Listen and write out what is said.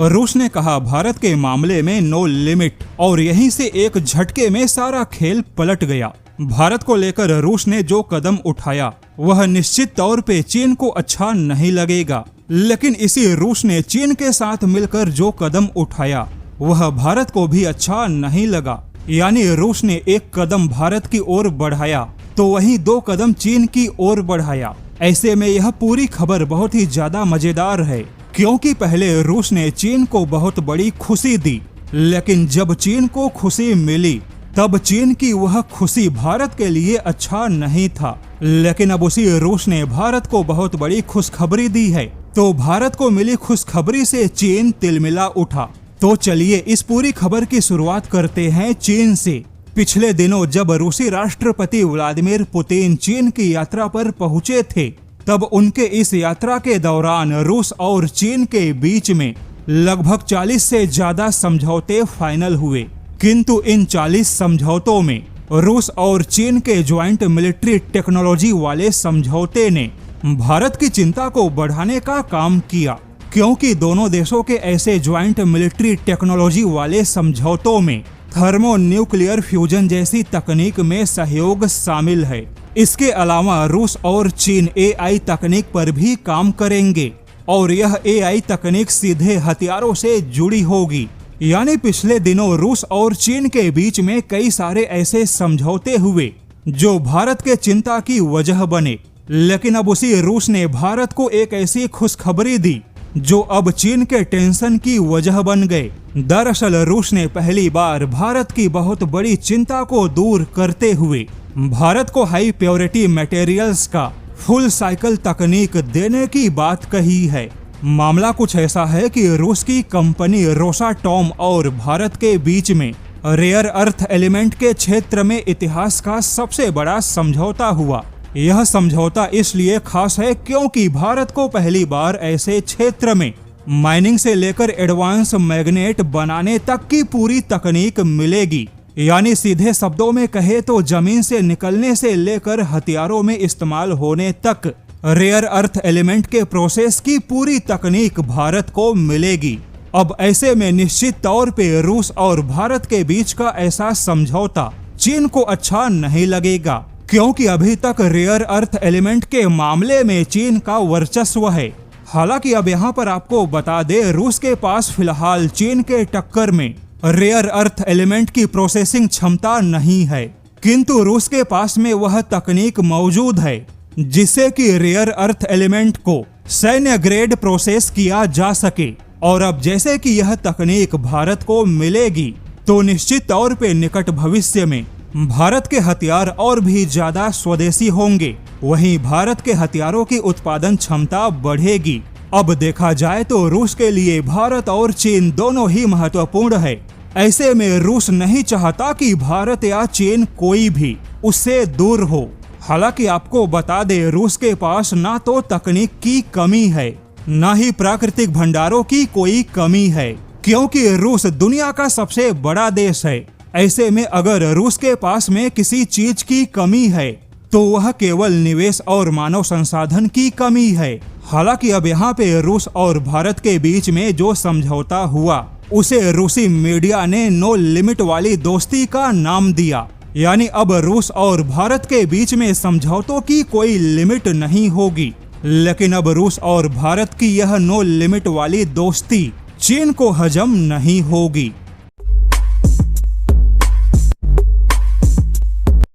रूस ने कहा भारत के मामले में नो लिमिट, और यहीं से एक झटके में सारा खेल पलट गया। भारत को लेकर रूस ने जो कदम उठाया वह निश्चित तौर पे चीन को अच्छा नहीं लगेगा, लेकिन इसी रूस ने चीन के साथ मिलकर जो कदम उठाया वह भारत को भी अच्छा नहीं लगा। यानी रूस ने एक कदम भारत की ओर बढ़ाया तो वहीं 2 कदम चीन की ओर बढ़ाया। ऐसे में यह पूरी खबर बहुत ही ज्यादा मजेदार है, क्योंकि पहले रूस ने चीन को बहुत बड़ी खुशी दी, लेकिन जब चीन को खुशी मिली तब चीन की वह खुशी भारत के लिए अच्छा नहीं था। लेकिन अब उसी रूस ने भारत को बहुत बड़ी खुशखबरी दी है, तो भारत को मिली खुशखबरी से चीन तिलमिला उठा। तो चलिए इस पूरी खबर की शुरुआत करते हैं चीन से। पिछले दिनों जब रूसी राष्ट्रपति व्लादिमीर पुतिन चीन की यात्रा पर पहुंचे थे, तब उनके इस यात्रा के दौरान रूस और चीन के बीच में लगभग 40 से ज्यादा समझौते फाइनल हुए। किंतु इन 40 समझौतों में रूस और चीन के ज्वाइंट मिलिट्री टेक्नोलॉजी वाले समझौते ने भारत की चिंता को बढ़ाने का काम किया, क्योंकि दोनों देशों के ऐसे ज्वाइंट मिलिट्री टेक्नोलॉजी वाले समझौतों में थर्मो न्यूक्लियर फ्यूजन जैसी तकनीक में सहयोग शामिल है। इसके अलावा रूस और चीन AI तकनीक पर भी काम करेंगे, और यह AI तकनीक सीधे हथियारों से जुड़ी होगी। यानी पिछले दिनों रूस और चीन के बीच में कई सारे ऐसे समझौते हुए जो भारत के चिंता की वजह बने, लेकिन अब उसी रूस ने भारत को एक ऐसी खुशखबरी दी जो अब चीन के टेंशन की वजह बन गए। दरअसल रूस ने पहली बार भारत की बहुत बड़ी चिंता को दूर करते हुए भारत को हाई प्योरिटी मटेरियल्स का फुल साइकिल तकनीक देने की बात कही है। मामला कुछ ऐसा है कि रूस की कंपनी रोसाटॉम और भारत के बीच में रेयर अर्थ एलिमेंट के क्षेत्र में इतिहास का सबसे बड़ा समझौता हुआ। यह समझौता इसलिए खास है क्योंकि भारत को पहली बार ऐसे क्षेत्र में माइनिंग से लेकर एडवांस मैग्नेट बनाने तक की पूरी तकनीक मिलेगी। यानी सीधे शब्दों में कहे तो जमीन से निकलने से लेकर हथियारों में इस्तेमाल होने तक रेयर अर्थ एलिमेंट के प्रोसेस की पूरी तकनीक भारत को मिलेगी। अब ऐसे में निश्चित तौर पे रूस और भारत के बीच का ऐसा समझौता चीन को अच्छा नहीं लगेगा, क्योंकि अभी तक रेयर अर्थ एलिमेंट के मामले में चीन का वर्चस्व है। हालांकि अब यहाँ पर आपको बता दे, रूस के पास फिलहाल चीन के टक्कर में रेयर अर्थ एलिमेंट की प्रोसेसिंग क्षमता नहीं है, किंतु रूस के पास में वह तकनीक मौजूद है जिससे कि रेयर अर्थ एलिमेंट को सैन्य ग्रेड प्रोसेस किया जा सके। और अब जैसे कि यह तकनीक भारत को मिलेगी तो निश्चित तौर पे निकट भविष्य में भारत के हथियार और भी ज्यादा स्वदेशी होंगे। वहीं भारत के हथियारों की उत्पादन क्षमता बढ़ेगी। अब देखा जाए तो रूस के लिए भारत और चीन दोनों ही महत्वपूर्ण है। ऐसे में रूस नहीं चाहता कि भारत या चीन कोई भी उससे दूर हो। हालांकि आपको बता दे, रूस के पास ना तो तकनीक की कमी है, ना ही प्राकृतिक भंडारों की कोई कमी है, क्योंकि रूस दुनिया का सबसे बड़ा देश है। ऐसे में अगर रूस के पास में किसी चीज की कमी है तो वह केवल निवेश और मानव संसाधन की कमी है। हालांकि अब यहाँ पे रूस और भारत के बीच में जो समझौता हुआ उसे रूसी मीडिया ने नो लिमिट वाली दोस्ती का नाम दिया। यानी अब रूस और भारत के बीच में समझौतों की कोई लिमिट नहीं होगी, लेकिन अब रूस और भारत की यह नो लिमिट वाली दोस्ती चीन को हजम नहीं होगी।